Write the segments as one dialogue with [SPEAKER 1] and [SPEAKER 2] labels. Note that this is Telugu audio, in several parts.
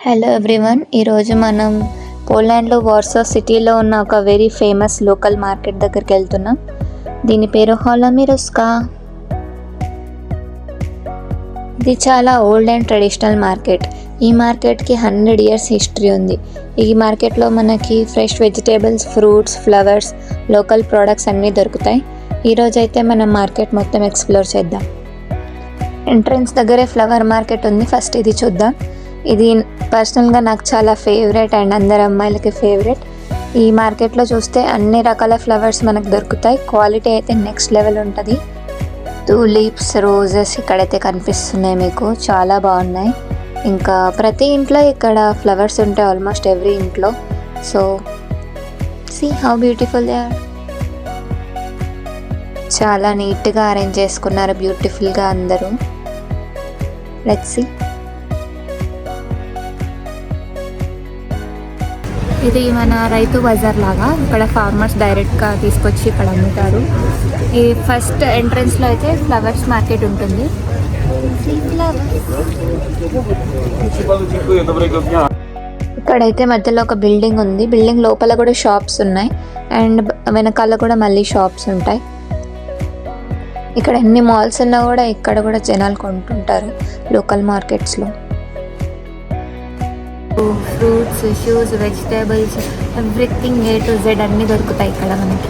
[SPEAKER 1] హలో ఎవ్రీవన్, ఈరోజు మనం పోలాండ్లో వార్సా సిటీలో ఉన్న ఒక వెరీ ఫేమస్ లోకల్ మార్కెట్ దగ్గరికి వెళ్తున్నాం. దీని పేరు హాలోమిరుస్కా. ఇది చాలా ఓల్డ్ అండ్ ట్రెడిషనల్ మార్కెట్. ఈ మార్కెట్కి 100 years హిస్టరీ ఉంది. ఈ మార్కెట్లో మనకి fresh vegetables, fruits, flowers, local products అన్నీ దొరుకుతాయి. ఈరోజు అయితే మనం మార్కెట్ మొత్తం ఎక్స్ప్లోర్ చేద్దాం. ఎంట్రన్స్ దగ్గరే ఫ్లవర్ మార్కెట్ ఉంది. ఫస్ట్ ఇది చూద్దాం. ఇది పర్సనల్గా నాకు చాలా ఫేవరెట్ అండ్ అందరు అమ్మాయిలకి ఫేవరెట్. ఈ మార్కెట్లో చూస్తే అన్ని రకాల ఫ్లవర్స్ మనకు దొరుకుతాయి. క్వాలిటీ అయితే నెక్స్ట్ లెవెల్ ఉంటుంది. టూలిప్స్, రోజెస్ ఇక్కడైతే కనిపిస్తున్నాయి మీకు, చాలా బాగున్నాయి. ఇంకా ప్రతి ఇంట్లో ఇక్కడ ఫ్లవర్స్ ఉంటాయి, ఆల్మోస్ట్ ఎవ్రీ ఇంట్లో. So see how beautiful they are. చాలా నీట్గా అరేంజ్ చేసుకున్నారు, బ్యూటిఫుల్గా అందరూ. Let's see. ఇది మన రైతు బజార్ లాగా. ఇక్కడ ఫార్మర్స్ డైరెక్ట్గా తీసుకొచ్చి ఇక్కడ అమ్ముతారు. ఈ ఫస్ట్ ఎంట్రన్స్లో అయితే ఫ్లవర్స్ మార్కెట్ ఉంటుంది. ఇక్కడైతే మధ్యలో ఒక బిల్డింగ్ ఉంది. బిల్డింగ్ లోపల కూడా షాప్స్ ఉన్నాయి అండ్ వెనకాల కూడా మళ్ళీ షాప్స్ ఉంటాయి. ఇక్కడ ఎన్ని మాల్స్ ఉన్నా కూడా ఇక్కడ కూడా జనాలు కొంటుంటారు లోకల్ మార్కెట్స్లో. Fruits, shoes, vegetables, everything A to Z అన్నీ దొరుకుతాయి ఇక్కడ మనకి.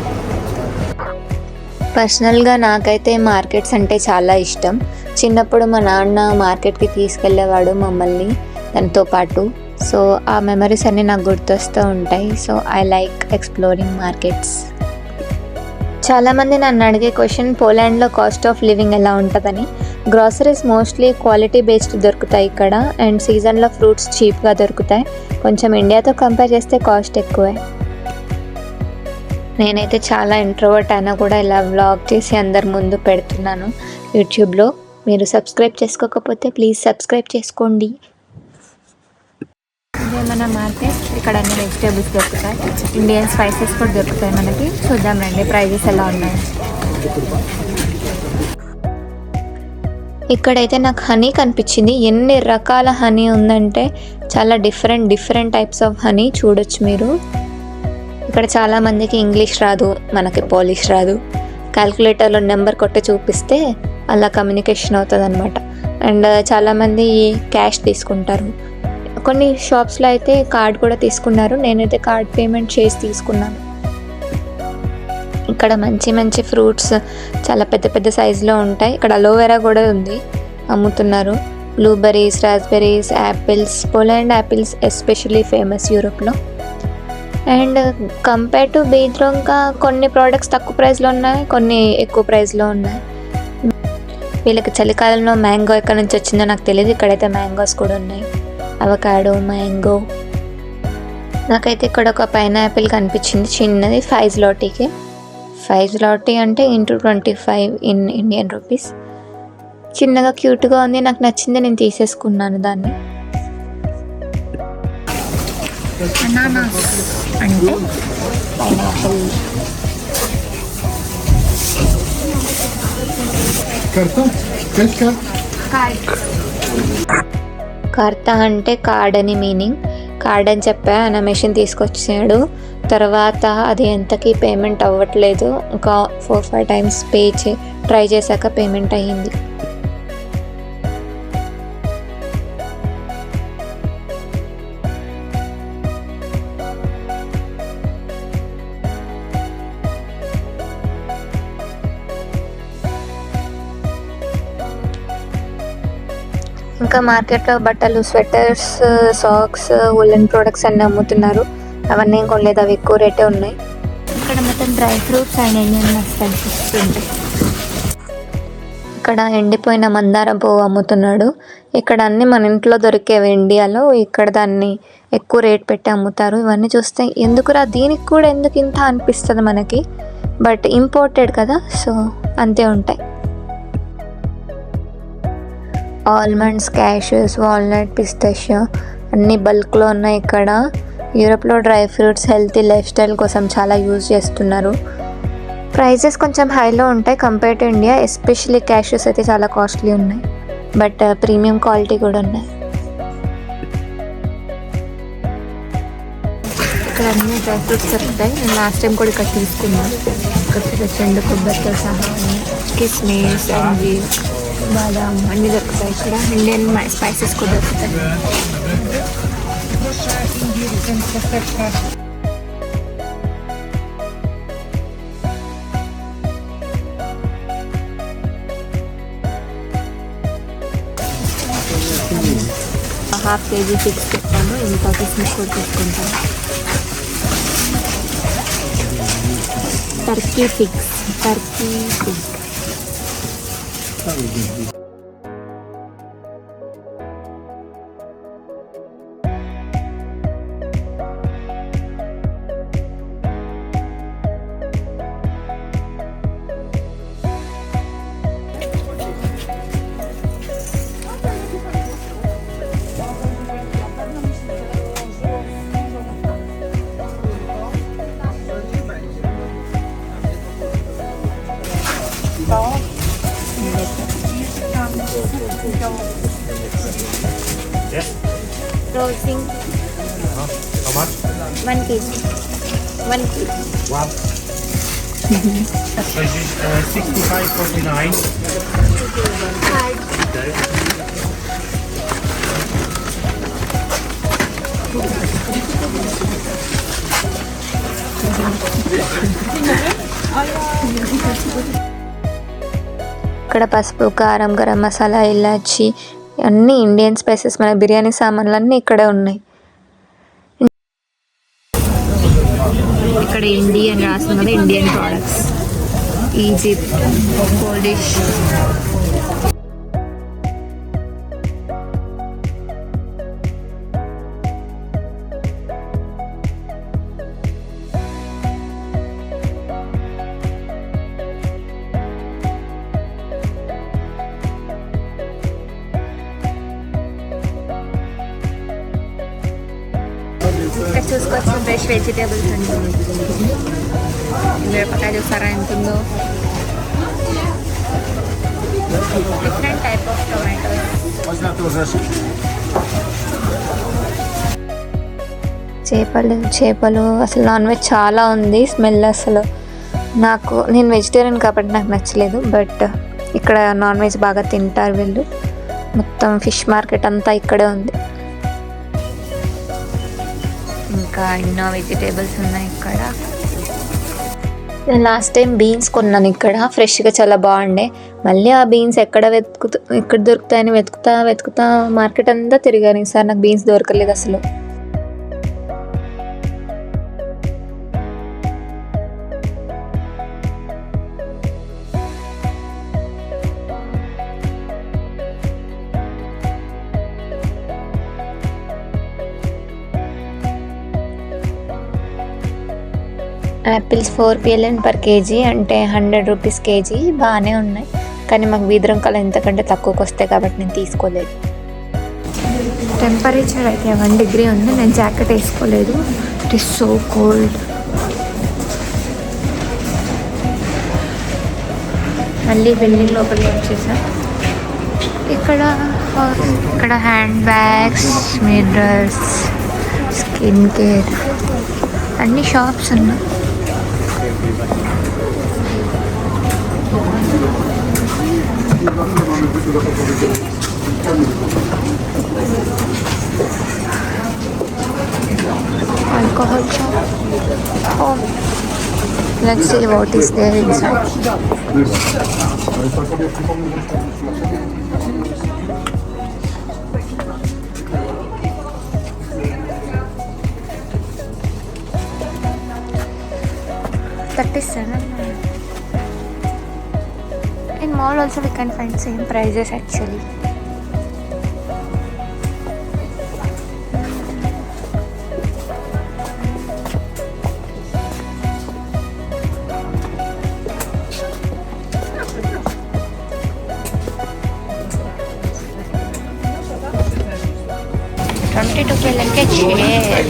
[SPEAKER 1] పర్సనల్గా నాకైతే మార్కెట్స్ అంటే చాలా ఇష్టం. చిన్నప్పుడు మా నాన్న మార్కెట్కి తీసుకెళ్ళేవాడు మమ్మల్ని దానితో పాటు. సో ఆ మెమరీస్ అన్నీ నాకు గుర్తొస్తూ ఉంటాయి. So I like exploring markets. చాలామంది నన్ను అడిగే క్వశ్చన్, పోలాండ్లో కాస్ట్ ఆఫ్ లివింగ్ ఎలా ఉంటుందని. గ్రాసరీస్ మోస్ట్లీ క్వాలిటీ బేస్డ్ దొరుకుతాయి ఇక్కడ అండ్ సీజన్లో ఫ్రూట్స్ చీప్గా దొరుకుతాయి. కొంచెం ఇండియాతో కంపేర్ చేస్తే కాస్ట్ ఎక్కువే. నేనైతే చాలా ఇంట్రోవర్ట్ అయినా కూడా ఇలా వ్లాగ్ చేసి అందరి ముందు పెడుతున్నాను యూట్యూబ్లో. మీరు సబ్స్క్రైబ్ చేసుకోకపోతే ప్లీజ్ సబ్స్క్రైబ్ చేసుకోండి. ఇదే మన మార్కెట్. ఇక్కడ అన్ని వెజిటేబుల్స్ దొరుకుతాయి, ఇండియన్ స్పైసెస్ కూడా దొరుకుతాయి మనకి. చూద్దాం రండి ప్రైజెస్ ఎలా ఉన్నాయి. ఇక్కడైతే నాకు హనీ కనిపించింది. ఎన్ని రకాల హనీ ఉందంటే చాలా డిఫరెంట్ టైప్స్ ఆఫ్ హనీ చూడొచ్చు మీరు. ఇక్కడ చాలామందికి ఇంగ్లీష్ రాదు, మనకి పోలిష్ రాదు. క్యాల్కులేటర్లో నెంబర్ కొట్టి చూపిస్తే అలా కమ్యూనికేషన్ అవుతుంది అనమాట. అండ్ చాలామంది క్యాష్ తీసుకుంటారు. కొన్ని షాప్స్లో అయితే కార్డ్ కూడా తీసుకున్నారు. నేనైతే కార్డ్ పేమెంట్ చేసి తీసుకున్నాను. ఇక్కడ మంచి ఫ్రూట్స్ చాలా పెద్ద సైజులో ఉంటాయి. ఇక్కడ అలోవెరా కూడా ఉంది, అమ్ముతున్నారు. Blueberries, raspberries, apples. Poland apples especially famous యూరోప్లో. అండ్ కంపేర్ టు బీద్రోంకా కొన్ని ప్రోడక్ట్స్ తక్కువ ప్రైస్లో ఉన్నాయి, కొన్ని ఎక్కువ ప్రైస్లో ఉన్నాయి. వీళ్ళకి చలికాలంలో మ్యాంగో ఎక్కడి నుంచి వచ్చిందో నాకు తెలియదు. ఇక్కడైతే మ్యాంగోస్ కూడా ఉన్నాయి, అవకాడో, మ్యాంగో. నాకైతే ఇక్కడ ఒక పైనాపిల్ కనిపించింది చిన్నది, 5 zlotyకి. 5 zloty అంటే into 25 ఇన్ ఇండియన్ రూపీస్. చిన్నగా క్యూట్గా ఉంది, నాకు నచ్చింది, నేను తీసేసుకున్నాను దాన్ని. అనానాస్ అంటే పైనాపిల్. కార్తా అంటే కార్డ్ అని మీనింగ్. కార్డ్ అని చెప్పా, నా మెషిన్ తీసుకొచ్చాడు. తర్వాత అది ఎంతకి పేమెంట్ అవ్వట్లేదు. ఇంకా 4-5 times ట్రై చేశాక పేమెంట్ అయ్యింది. ఇంకా మార్కెట్లో బట్టలు, స్వెటర్స్, సాక్స్, వూలెన్ ప్రొడక్ట్స్ అన్నీ అమ్ముతున్నారు. అవన్నీ ఏం కొనలేదు, అవి ఎక్కువ రేటే ఉన్నాయి. ఇక్కడ మొత్తం dry fruits and Indian nuts కనిపిస్తుంటాయి. ఇక్కడ ఎండిపోయిన మందారం పువ్వు అమ్ముతున్నాడు. ఇక్కడ అన్నీ మన ఇంట్లో దొరికేవి ఇండియాలో, ఇక్కడ దాన్ని ఎక్కువ రేట్ పెట్టి అమ్ముతారు. ఇవన్నీ చూస్తే ఎందుకురా దీనికి కూడా ఎందుకు ఇంత అనిపిస్తుంది మనకి, బట్ ఇంపోర్టెడ్ కదా, సో అంతే ఉంటాయి. ఆల్మండ్స్, క్యాషెస్, వాల్నట్, పిస్తాషియో అన్నీ బల్క్లో ఉన్నాయి ఇక్కడ. యూరోప్లో dry fruits healthy life style కోసం చాలా యూజ్ చేస్తున్నారు. ప్రైజెస్ కొంచెం హైలో ఉంటాయి కంపేర్ టు ఇండియా. ఎస్పెషల్లీ క్యాషెస్ అయితే చాలా కాస్ట్లీ ఉన్నాయి, బట్ ప్రీమియం క్వాలిటీ కూడా ఉన్నాయి. ఇక్కడ అన్ని డ్రై ఫ్రూట్స్ దొరుకుతాయి. నేను లాస్ట్ టైం కూడా ఇక్కడ తీసుకున్నాను. ఇక్కడ చెండు కొబ్బరితో సహా కిస్మిస్ అంజీర్ బాదాం అన్నీ దొరుకుతాయి. ఇక్కడ ఇండియన్ స్పైసెస్ కూడా దొరుకుతాయి. హాఫ్ కేజీ ఫిక్స్ పెట్టాను. ఇంకా కిస్మిస్ కూడా తీసుకుంటాను. Turkey fig. Roasting.
[SPEAKER 2] How much?
[SPEAKER 1] 1 kg. 1 kg.
[SPEAKER 2] One. So this 65.49. Okay.
[SPEAKER 1] ఇక్కడ పసుపు, కారం, గరం మసాలా, ఇలాచి అన్నీ ఇండియన్ స్పైసెస్, మన బిర్యానీ సామాన్లు అన్నీ ఇక్కడే ఉన్నాయి. ఇక్కడ ఇండియన్ రాస్తుంది కదా, ఇండియన్ ప్రోడక్ట్స్. Egypt, Polish. ఇక్కడ చూసుకోవచ్చు ఫ్రెష్ వెజిటేబుల్స్ అండి. మిరపకాయ చూసారా ఎంత ఉందో. Different type of tomatoes. చేపలు అసలు నాన్ వెజ్ చాలా ఉంది. స్మెల్ అసలు నేను వెజిటేరియన్ కాబట్టి నాకు నచ్చలేదు. బట్ ఇక్కడ నాన్ వెజ్ బాగా తింటారు వీళ్ళు. మొత్తం ఫిష్ మార్కెట్ అంతా ఇక్కడే ఉంది. ఇంకా ఎన్నో వెజిటేబుల్స్ ఉన్నాయి ఇక్కడ. నేను లాస్ట్ టైం బీన్స్ కొన్నాను ఇక్కడ. ఫ్రెష్గా చాలా బాగుండే. మళ్ళీ ఆ బీన్స్ ఎక్కడ దొరుకుతాయని వెతుకుతా మార్కెట్ అంతా తిరిగాను. ఈసారి నాకు బీన్స్ దొరకలేదు అసలు. యాపిల్స్ 4 PLN పర్ కేజీ, అంటే 100 రూపీస్ కేజీ. బాగానే ఉన్నాయి, కానీ మాకు వీధరంకాలు ఎంతకంటే తక్కువకి వస్తాయి కాబట్టి నేను తీసుకోలేదు. టెంపరేచర్ అయితే 1 డిగ్రీ ఉంది. నేను జాకెట్ వేసుకోలేదు. It is so cold. మళ్ళీ బిల్డింగ్ లోపలికి వచ్చేసాం. ఇక్కడ hand bags, mirrors, skin care అన్ని షాప్స్ ఉన్నాయి. Alcohol shop. Oh, let's see what is there inside. $37. In mall also we can find same prices actually. $22 के chair.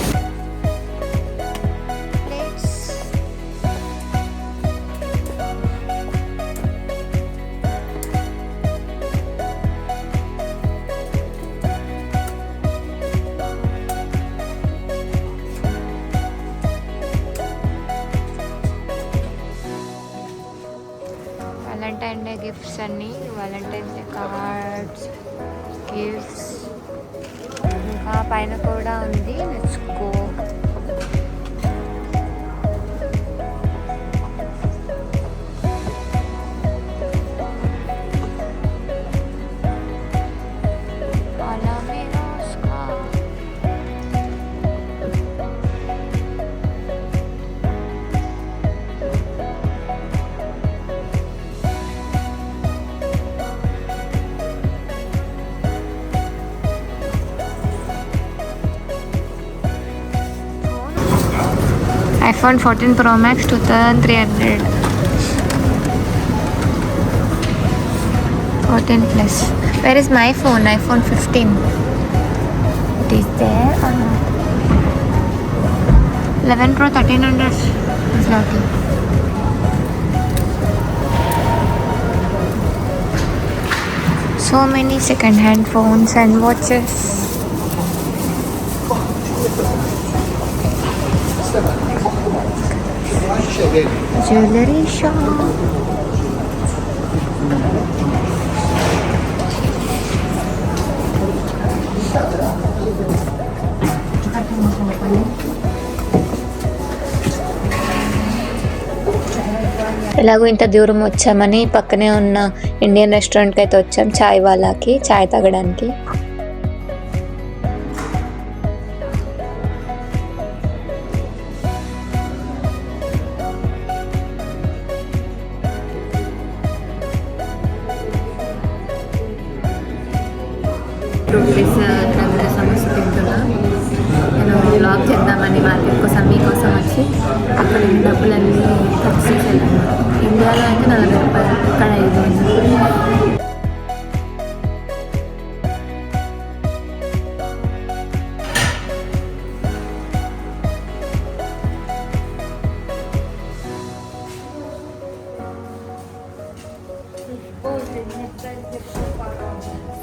[SPEAKER 1] గిఫ్ట్స్ అన్నీ వాలంటైన్స్ డే కార్డ్స్ గిఫ్ట్స్ ఇంకా పైన కూడా ఉంది. Let's go. iPhone 14 Pro Max 2300 14 plus. Where is my phone? iPhone 15. It is there or not? 11 Pro 1300 is lucky. So many second-hand phones and watches. Jewelry shop. ఎలాగో ఇంత దూరం వచ్చామని పక్కనే ఉన్న ఇండియన్ రెస్టారెంట్కి అయితే వచ్చాం. చాయ్ వాళ్ళకి చాయ్ తాగడానికి.
[SPEAKER 3] రూపీస్ దగ్గర సమస్య తింటున్నా. నేను బ్లాగ్ చేద్దామని మార్కెట్ కోసం మీకోసం వచ్చి అక్కడ డబ్బులన్నీ ఖర్చు చేసేదాన్ని. ఇండియాలో అయితే 40 రూపాయలు, ఇక్కడ 5.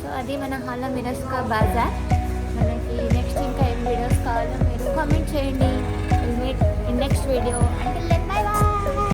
[SPEAKER 1] సో అది మన హాలా మిరస్కా బాజార్. మనకి నెక్స్ట్ ఇంకా ఏం వీడియోస్ కావాలో మీరు కామెంట్ చేయండి. Will meet in next video. అంటే